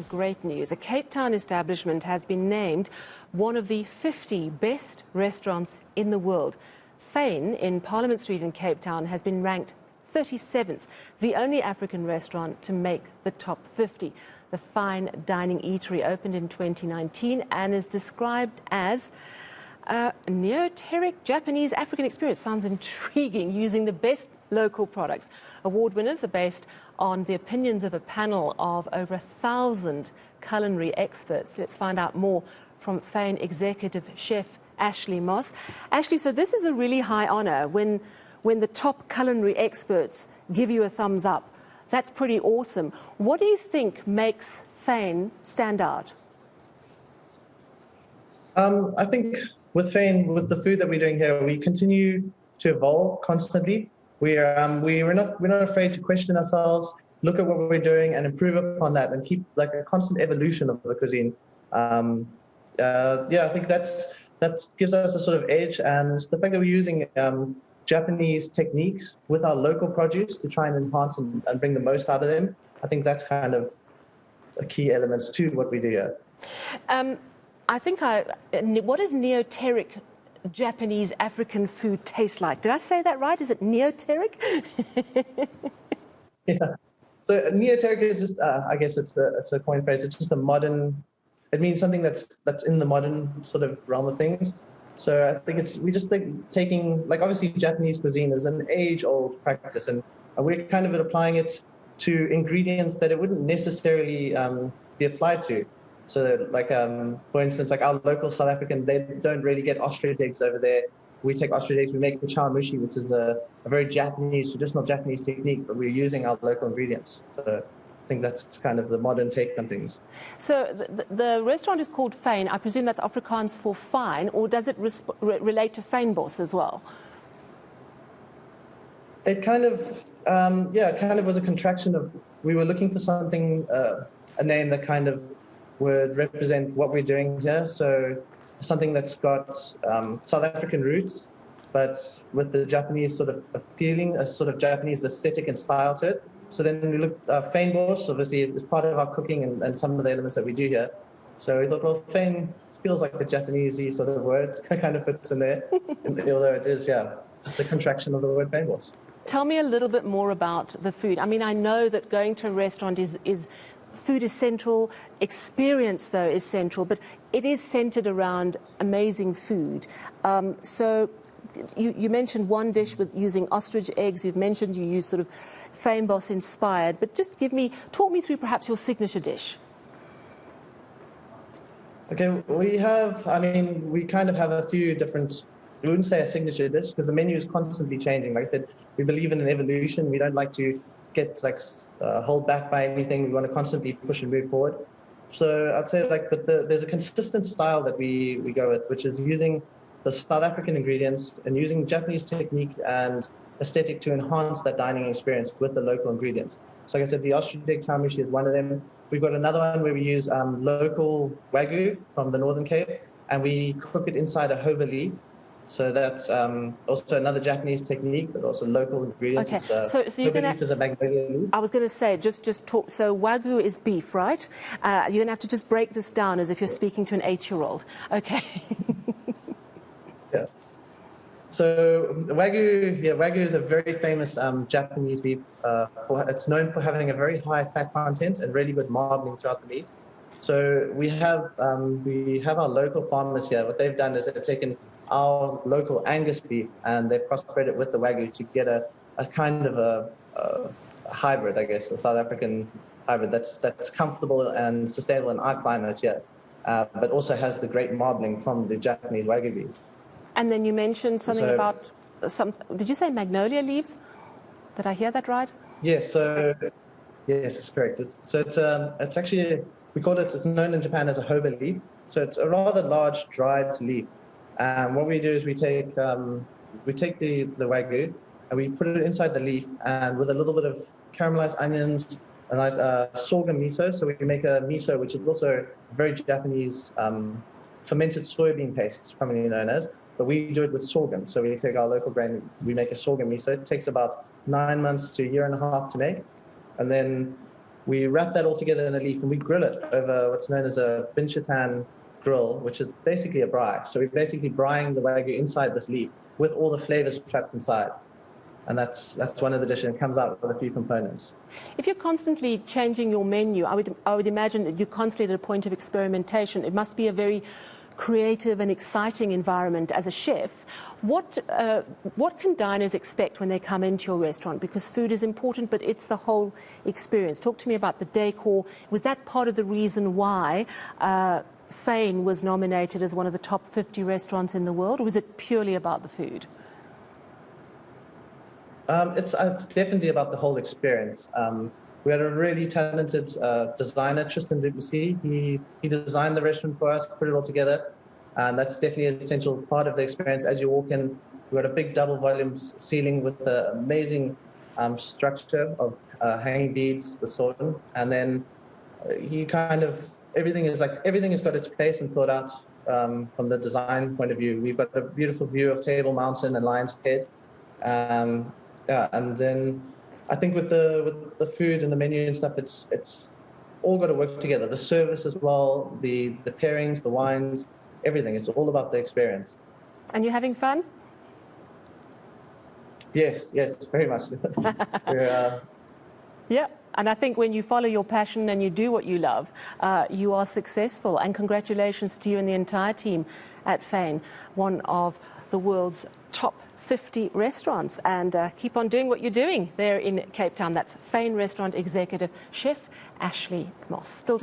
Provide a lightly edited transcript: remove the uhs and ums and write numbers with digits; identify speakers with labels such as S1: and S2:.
S1: Great news. A Cape Town establishment has been named one of the 50 best restaurants in the world. Fane in Parliament Street in Cape Town has been ranked 37th, the only African restaurant to make the top 50. The fine dining eatery opened in 2019 and is described as a neoteric Japanese African experience. Sounds intriguing, using the best local products. Award winners are based on the opinions of a panel of over 1,000 culinary experts. Let's find out more from Fane executive chef Ashley Moss. Ashley, so this is a really high honour when the top culinary experts give you a thumbs up. That's pretty awesome. What do you think makes Fane stand out?
S2: I think with Fane, with the food that we're doing here, we continue to evolve constantly. We're not afraid to question ourselves, look at what we're doing, and improve upon that, and keep like a constant evolution of the cuisine. I think that gives us a sort of edge, and the fact that we're using Japanese techniques with our local produce to try and enhance and bring the most out of them. I think that's kind of a key elements to what we do here.
S1: What does neoteric Japanese African food taste like? Did I say that right? Is it neoteric?
S2: Yeah. So neoteric is just, I guess it's a coin phrase. It's just a modern. It means something that's in the modern sort of realm of things. So I think we just think taking, like, obviously Japanese cuisine is an age-old practice, and we're kind of applying it to ingredients that it wouldn't necessarily be applied to. So, like, for instance, like our local South African, they don't really get ostrich eggs over there. We take ostrich eggs, we make the chamushi, which is a very traditional Japanese technique, but we're using our local ingredients. So I think that's kind of the modern take on things.
S1: So the restaurant is called Fane. I presume that's Afrikaans for fine, or does it relate to fynbos as well?
S2: It kind of, it kind of was a contraction of, we were looking for something, a name that kind of would represent what we're doing here. So something that's got South African roots, but with the Japanese sort of feeling, a sort of Japanese aesthetic and style to it. So then we looked at fynbos, obviously it's part of our cooking and some of the elements that we do here. So we thought, well, fane feels like a Japanese-y sort of word, kind of fits in there, although it is, just the contraction of the word fynbos.
S1: Tell me a little bit more about the food. I mean, I know that going to a restaurant is food is central, experience, though, is central, but it is centered around amazing food. So you mentioned one dish with using ostrich eggs. You've mentioned you use sort of fynbos inspired, but just talk me through perhaps your signature dish.
S2: Okay, we kind of have a few different, we wouldn't say a signature dish because the menu is constantly changing. Like I said, we believe in an evolution. We don't like to get hold back by anything. We want to constantly push and move forward. So I'd say but there's a consistent style that we go with, which is using the South African ingredients and using Japanese technique and aesthetic to enhance that dining experience with the local ingredients. So like I said, the ostrich egg chamushi is one of them. We've got another one where we use local Wagyu from the Northern Cape, and we cook it inside a hova leaf. So that's also another Japanese technique, but also local ingredients.
S1: Okay, so you're going to...
S2: is a Magnolia Leaf.
S1: I was going to say, just talk... So Wagyu is beef, right? You're going to have to just break this down as if you're speaking to an 8-year-old. Okay.
S2: Yeah. So Wagyu is a very famous Japanese beef. It's known for having a very high fat content and really good marbling throughout the meat. So we have our local farmers here. What they've done is they've taken our local Angus beef and they've crossbred it with the Wagyu to get a kind of a hybrid, I guess, a South African hybrid that's comfortable and sustainable in our climate here, but also has the great marbling from the Japanese Wagyu beef.
S1: And then you mentioned something about did you say Magnolia Leaves? Did I hear that right?
S2: Yes, yes, it's correct. It's actually, we call it, it's known in Japan as a hova leaf. So it's a rather large dried leaf. What we do is we take the Wagyu and we put it inside the leaf, and with a little bit of caramelized onions, a nice sorghum miso. So we make a miso, which is also very Japanese fermented soybean paste, it's commonly known as. But we do it with sorghum. So we take our local grain, we make a sorghum miso. It takes about 9 months to a year and a half to make. And then We wrap that all together in a leaf and we grill it over what's known as a binchatan grill, which is basically a braai. So we're basically braaiing the Wagyu inside this leaf with all the flavors trapped inside. And that's one of the dishes. It comes out with a few components.
S1: If you're constantly changing your menu, I would imagine that you're constantly at a point of experimentation. It must be a very creative and exciting environment as a chef. What can diners expect when they come into your restaurant? Because food is important, but it's the whole experience. Talk to me about the decor. Was that part of the reason why Fane was nominated as one of the top 50 restaurants in the world, or was it purely about the food?
S2: It's definitely about the whole experience. We had a really talented designer, Tristan Duplessis. He designed the restaurant for us, put it all together, and that's definitely an essential part of the experience. As you walk in, we've got a big double volume ceiling with the amazing structure of hanging beads, the sawn, and then everything has got its place and thought out from the design point of view. We've got a beautiful view of Table Mountain and Lion's Head. And then I think with the food and the menu and stuff, it's all got to work together. The service as well, the pairings, the wines, everything. It's all about the experience.
S1: And you're having fun?
S2: Yes, very much.
S1: Yeah, and I think when you follow your passion and you do what you love, you are successful. And congratulations to you and the entire team at Fane, one of the world's top 50 restaurants, and keep on doing what you're doing there in Cape Town. That's Fane Restaurant Executive Chef Ashley Moss. Still